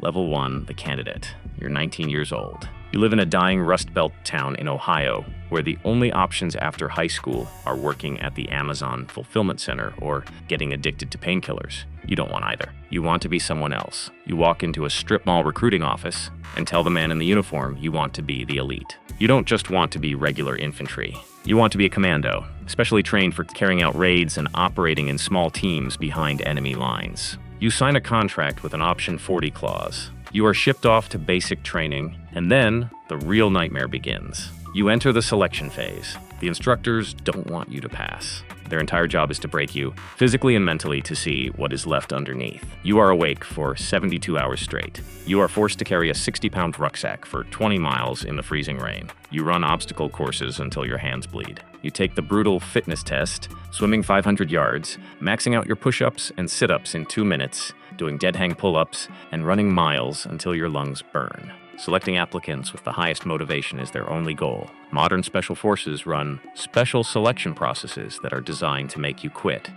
Level 1, the candidate. You're 19 years old. You live in a dying Rust Belt town in Ohio, where the only options after high school are working at the Amazon fulfillment center or getting addicted to painkillers. You don't want either. You want to be someone else. You walk into a strip mall recruiting office and tell the man in the uniform you want to be the elite. You don't just want to be regular infantry. You want to be a commando, specially trained for carrying out raids and operating in small teams behind enemy lines. You sign a contract with an Option 40 clause. You are shipped off to basic training, and then the real nightmare begins. You enter the selection phase. The instructors don't want you to pass. Their entire job is to break you, physically and mentally, to see what is left underneath. You are awake for 72 hours straight. You are forced to carry a 60-pound rucksack for 20 miles in the freezing rain. You run obstacle courses until your hands bleed. You take the brutal fitness test, swimming 500 yards, maxing out your push-ups and sit-ups in 2 minutes, doing dead hang pull-ups, and running miles until your lungs burn. Selecting applicants with the highest motivation is their only goal. Modern special forces run special selection processes that are designed to make you quit.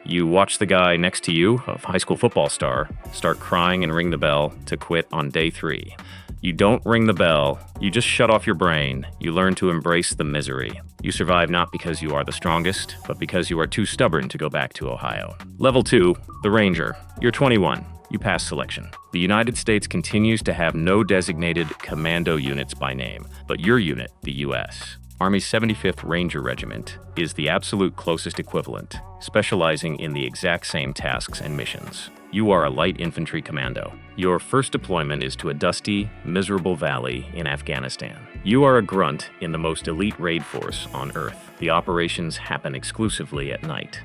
You watch the guy next to you, a high school football star, start crying and ring the bell to quit on day 3. You don't ring the bell, you just shut off your brain. You learn to embrace the misery. You survive not because you are the strongest, but because you are too stubborn to go back to Ohio. Level 2, the Ranger. You're 21. You pass selection. The United States continues to have no designated commando units by name, but your unit, the U.S. Army's 75th Ranger Regiment, is the absolute closest equivalent, specializing in the exact same tasks and missions. You are a light infantry commando. Your first deployment is to a dusty, miserable valley in Afghanistan. You are a grunt in the most elite raid force on Earth. The operations happen exclusively at night.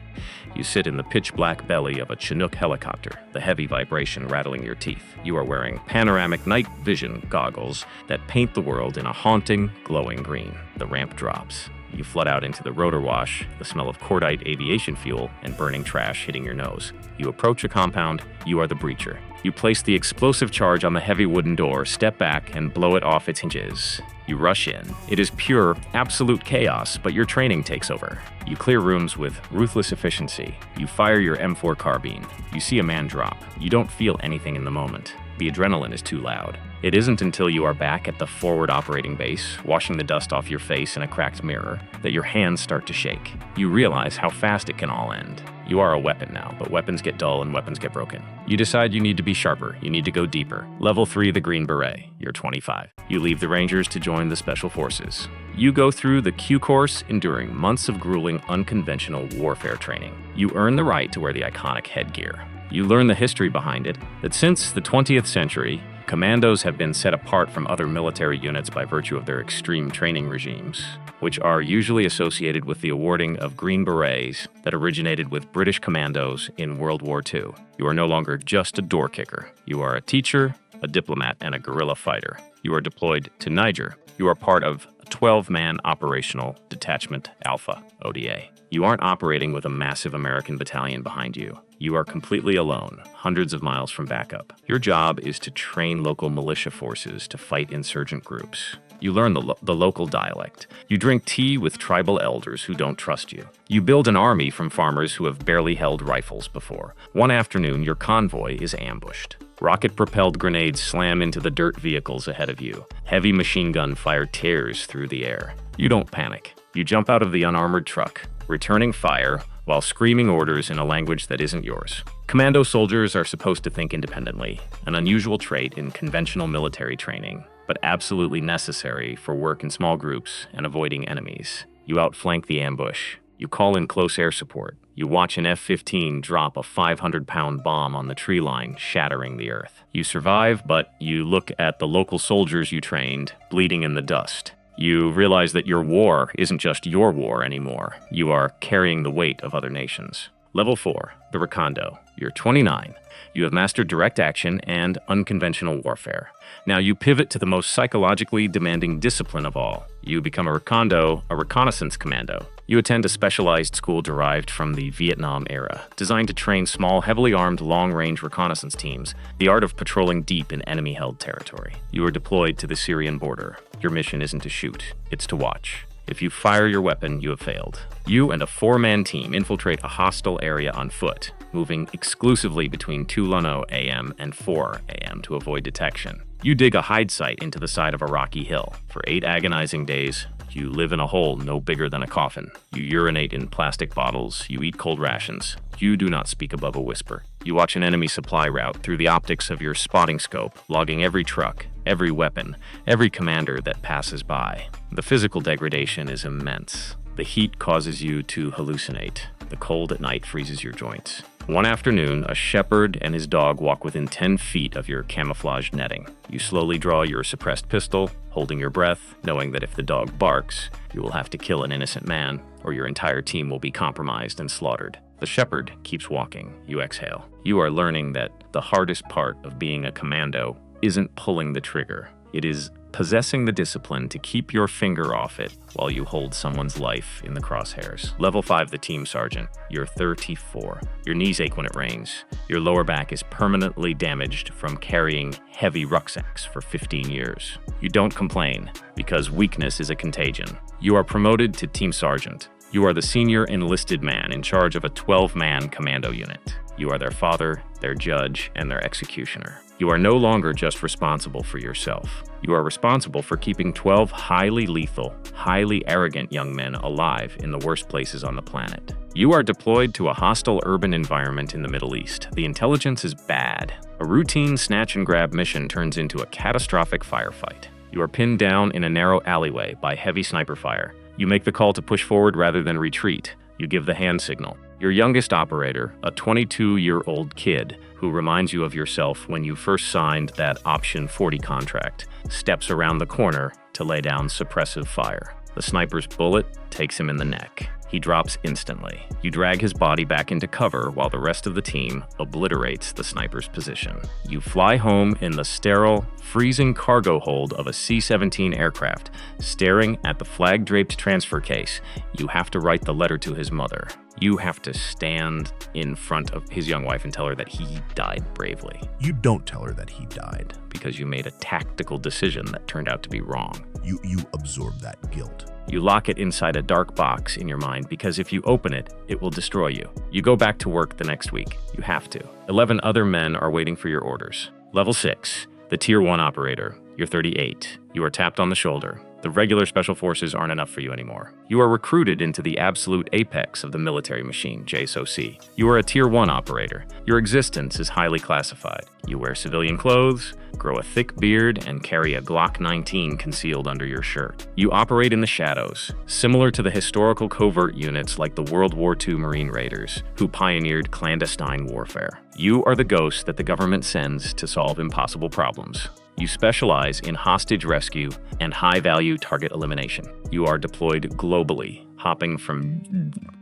You sit in the pitch-black belly of a Chinook helicopter, the heavy vibration rattling your teeth. You are wearing panoramic night vision goggles that paint the world in a haunting, glowing green. The ramp drops. You flood out into the rotor wash, the smell of cordite aviation fuel and burning trash hitting your nose. You approach a compound. You are the breacher. You place the explosive charge on the heavy wooden door, step back, and blow it off its hinges. You rush in. It is pure, absolute chaos, but your training takes over. You clear rooms with ruthless efficiency. You fire your M4 carbine. You see a man drop. You don't feel anything in the moment. The adrenaline is too loud. It isn't until you are back at the forward operating base, washing the dust off your face in a cracked mirror, that your hands start to shake. You realize how fast it can all end. You are a weapon now, but weapons get dull and weapons get broken. You decide you need to be sharper, you need to go deeper. Level 3, the Green Beret. You're 25. You leave the Rangers to join the Special Forces. You go through the Q course, enduring months of grueling, unconventional warfare training. You earn the right to wear the iconic headgear. You learn the history behind it, that since the 20th century, commandos have been set apart from other military units by virtue of their extreme training regimes, which are usually associated with the awarding of Green Berets that originated with British commandos in World War II. You are no longer just a door kicker. You are a teacher, a diplomat, and a guerrilla fighter. You are deployed to Niger. You are part of a 12-man operational Detachment Alpha, ODA. You aren't operating with a massive American battalion behind you. You are completely alone, hundreds of miles from backup. Your job is to train local militia forces to fight insurgent groups. You learn the local dialect. You drink tea with tribal elders who don't trust you. You build an army from farmers who have barely held rifles before. One afternoon, your convoy is ambushed. Rocket-propelled grenades slam into the dirt vehicles ahead of you. Heavy machine gun fire tears through the air. You don't panic. You jump out of the unarmored truck, returning fire while screaming orders in a language that isn't yours. Commando soldiers are supposed to think independently, an unusual trait in conventional military training, but absolutely necessary for work in small groups and avoiding enemies. You outflank the ambush. You call in close air support. You watch an F-15 drop a 500-pound bomb on the tree line, shattering the earth. You survive, but you look at the local soldiers you trained, bleeding in the dust. You realize that your war isn't just your war anymore. You are carrying the weight of other nations. Level 4, the Recondo. You're 29. You have mastered direct action and unconventional warfare. Now you pivot to the most psychologically demanding discipline of all. You become a Recondo, a reconnaissance commando. You attend a specialized school derived from the Vietnam era, designed to train small, heavily armed, long-range reconnaissance teams, the art of patrolling deep in enemy-held territory. You are deployed to the Syrian border. Your mission isn't to shoot, it's to watch. If you fire your weapon, you have failed. You and a 4-man team infiltrate a hostile area on foot. moving exclusively between 2:10 a.m. and 4 a.m. to avoid detection. You dig a hide site into the side of a rocky hill. For 8 agonizing days, you live in a hole no bigger than a coffin. You urinate in plastic bottles. You eat cold rations. You do not speak above a whisper. You watch an enemy supply route through the optics of your spotting scope, logging every truck, every weapon, every commander that passes by. The physical degradation is immense. The heat causes you to hallucinate. The cold at night freezes your joints. One afternoon, a shepherd and his dog walk within 10 feet of your camouflaged netting. You slowly draw your suppressed pistol, holding your breath, knowing that if the dog barks, you will have to kill an innocent man, or your entire team will be compromised and slaughtered. The shepherd keeps walking. You exhale. You are learning that the hardest part of being a commando isn't pulling the trigger. It is possessing the discipline to keep your finger off it while you hold someone's life in the crosshairs. Level 5, the team sergeant. You're 34. Your knees ache when it rains. Your lower back is permanently damaged from carrying heavy rucksacks for 15 years. You don't complain because weakness is a contagion. You are promoted to team sergeant. You are the senior enlisted man in charge of a 12-man commando unit. You are their father, their judge, and their executioner. You are no longer just responsible for yourself. You are responsible for keeping 12 highly lethal, highly arrogant young men alive in the worst places on the planet. You are deployed to a hostile urban environment in the Middle East. The intelligence is bad. A routine snatch-and-grab mission turns into a catastrophic firefight. You are pinned down in a narrow alleyway by heavy sniper fire. You make the call to push forward rather than retreat. You give the hand signal. Your youngest operator, a 22-year-old kid who reminds you of yourself when you first signed that Option 40 contract, steps around the corner to lay down suppressive fire. The sniper's bullet takes him in the neck. He drops instantly. You drag his body back into cover while the rest of the team obliterates the sniper's position. You fly home in the sterile, freezing cargo hold of a C-17 aircraft, staring at the flag-draped transfer case. You have to write the letter to his mother. You have to stand in front of his young wife and tell her that he died bravely. You don't tell her that he died. Because you made a tactical decision that turned out to be wrong. You absorb that guilt. You lock it inside a dark box in your mind because if you open it, it will destroy you. You go back to work the next week. You have to. 11 other men are waiting for your orders. Level 6, the Tier 1 operator. You're 38. You are tapped on the shoulder. The regular special forces aren't enough for you anymore. You are recruited into the absolute apex of the military machine, JSOC. You are a Tier 1 operator. Your existence is highly classified. You wear civilian clothes, grow a thick beard, and carry a Glock 19 concealed under your shirt. You operate in the shadows, similar to the historical covert units like the World War II Marine Raiders, who pioneered clandestine warfare. You are the ghost that the government sends to solve impossible problems. You specialize in hostage rescue and high-value target elimination. You are deployed globally, hopping from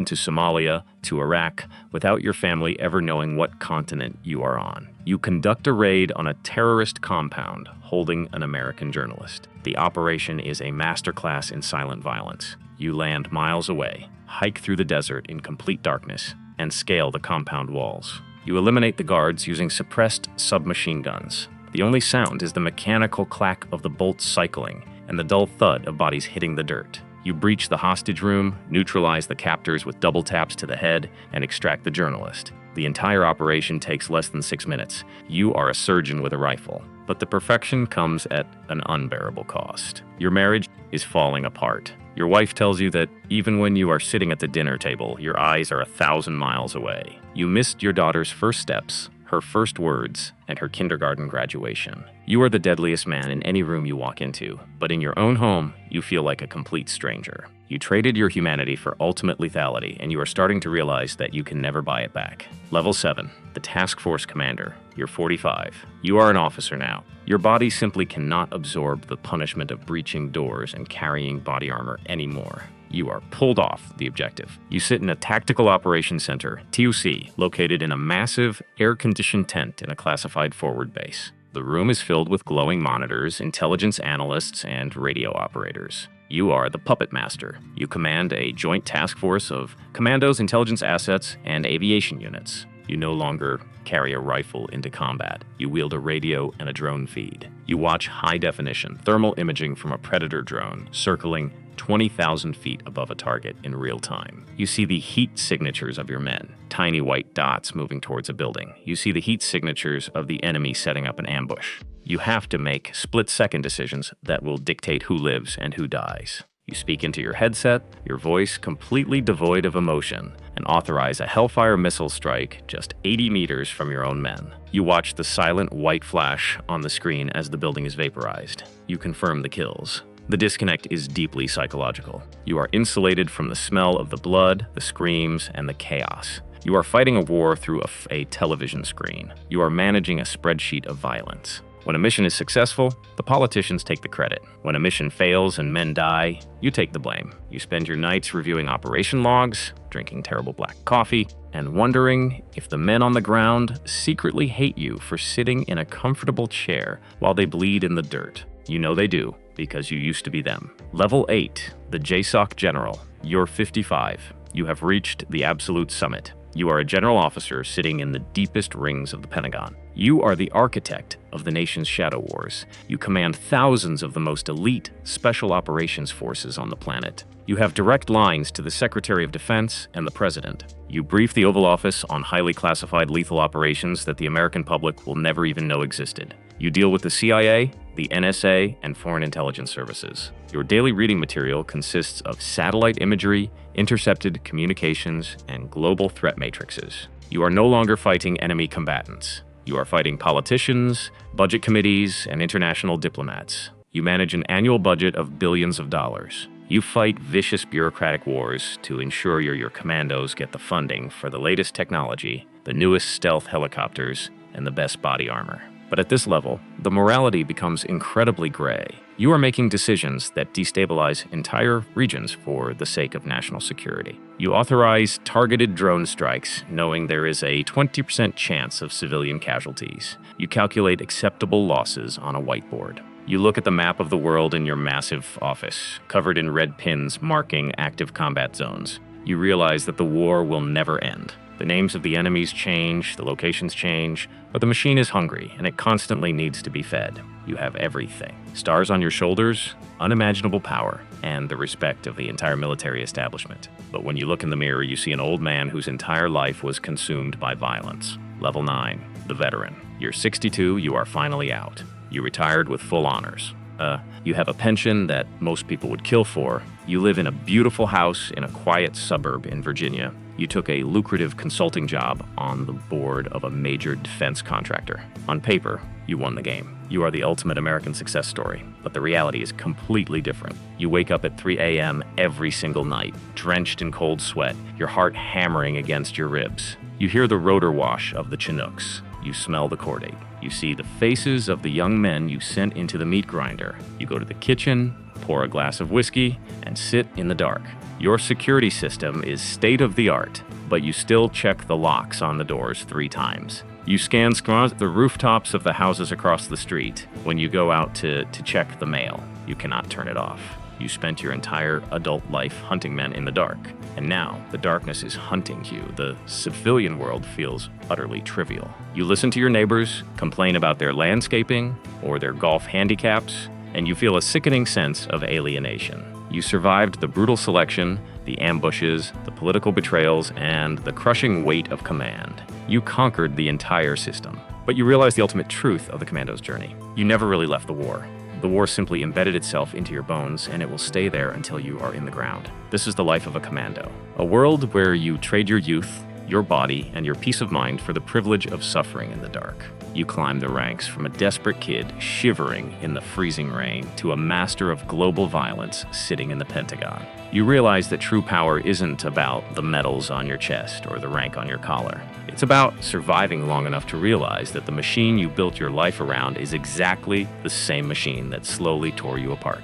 to Somalia to Iraq without your family ever knowing what continent you are on. You conduct a raid on a terrorist compound holding an American journalist. The operation is a masterclass in silent violence. You land miles away, hike through the desert in complete darkness, and scale the compound walls. You eliminate the guards using suppressed submachine guns. The only sound is the mechanical clack of the bolts cycling and the dull thud of bodies hitting the dirt. You breach the hostage room, neutralize the captors with double taps to the head, and extract the journalist. The entire operation takes less than 6 minutes. You are a surgeon with a rifle. But the perfection comes at an unbearable cost. Your marriage is falling apart. Your wife tells you that even when you are sitting at the dinner table, your eyes are 1,000 miles away. You missed your daughter's first steps, her first words, and her kindergarten graduation. You are the deadliest man in any room you walk into, but in your own home, you feel like a complete stranger. You traded your humanity for ultimate lethality, and you are starting to realize that you can never buy it back. Level 7, the Task Force Commander. You're 45. You are an officer now. Your body simply cannot absorb the punishment of breaching doors and carrying body armor anymore. You are pulled off the objective. You sit in a Tactical Operations Center, TOC, located in a massive, air-conditioned tent in a classified forward base. The room is filled with glowing monitors, intelligence analysts, and radio operators. You are the puppet master. You command a joint task force of commandos, intelligence assets, and aviation units. You no longer carry a rifle into combat. You wield a radio and a drone feed. You watch high-definition thermal imaging from a Predator drone circling 20,000 feet above a target in real time. You see the heat signatures of your men, tiny white dots moving towards a building. You see the heat signatures of the enemy setting up an ambush. You have to make split-second decisions that will dictate who lives and who dies. You speak into your headset, your voice completely devoid of emotion, and authorize a Hellfire missile strike just 80 meters from your own men. You watch the silent white flash on the screen as the building is vaporized. You confirm the kills. The disconnect is deeply psychological. You are insulated from the smell of the blood, the screams, and the chaos. You are fighting a war through a television screen. You are managing a spreadsheet of violence. When a mission is successful, the politicians take the credit. When a mission fails and men die, you take the blame. You spend your nights reviewing operation logs, drinking terrible black coffee, and wondering if the men on the ground secretly hate you for sitting in a comfortable chair while they bleed in the dirt. You know they do, because you used to be them. Level 8, the JSOC General. You're 55. You have reached the absolute summit. You are a general officer sitting in the deepest rings of the Pentagon. You are the architect of the nation's shadow wars. You command thousands of the most elite special operations forces on the planet. You have direct lines to the Secretary of Defense and the President. You brief the Oval Office on highly classified lethal operations that the American public will never even know existed. You deal with the CIA, the NSA, and foreign intelligence services. Your daily reading material consists of satellite imagery, intercepted communications, and global threat matrices. You are no longer fighting enemy combatants. You are fighting politicians, budget committees, and international diplomats. You manage an annual budget of billions of dollars. You fight vicious bureaucratic wars to ensure your commandos get the funding for the latest technology, the newest stealth helicopters, and the best body armor. But at this level, the morality becomes incredibly gray. You are making decisions that destabilize entire regions for the sake of national security. You authorize targeted drone strikes, knowing there is a 20% chance of civilian casualties. You calculate acceptable losses on a whiteboard. You look at the map of the world in your massive office, covered in red pins marking active combat zones. You realize that the war will never end. The names of the enemies change, the locations change, but the machine is hungry and it constantly needs to be fed. You have everything. Stars on your shoulders, unimaginable power, and the respect of the entire military establishment. But when you look in the mirror, you see an old man whose entire life was consumed by violence. Level 9, the veteran. You're 62, you are finally out. You retired with full honors. You have a pension that most people would kill for. You live in a beautiful house in a quiet suburb in Virginia. You took a lucrative consulting job on the board of a major defense contractor. On paper, you won the game. You are the ultimate American success story, but the reality is completely different. You wake up at 3 a.m. every single night, drenched in cold sweat, your heart hammering against your ribs. You hear the rotor wash of the Chinooks. You smell the cordate. You see the faces of the young men you sent into the meat grinder. You go to the kitchen, pour a glass of whiskey, and sit in the dark. Your security system is state-of-the-art, but you still check the locks on the doors 3 times. You scan the rooftops of the houses across the street when you go out to check the mail. You cannot turn it off. You spent your entire adult life hunting men in the dark, and now the darkness is hunting you. The civilian world feels utterly trivial. You listen to your neighbors, complain about their landscaping or their golf handicaps, and you feel a sickening sense of alienation. You survived the brutal selection, the ambushes, the political betrayals, and the crushing weight of command. You conquered the entire system. But you realize the ultimate truth of the Commando's journey. You never really left the war. The war simply embedded itself into your bones, and it will stay there until you are in the ground. This is the life of a commando. A world where you trade your youth, your body, and your peace of mind for the privilege of suffering in the dark. You climb the ranks from a desperate kid shivering in the freezing rain to a master of global violence sitting in the Pentagon. You realize that true power isn't about the medals on your chest or the rank on your collar. It's about surviving long enough to realize that the machine you built your life around is exactly the same machine that slowly tore you apart.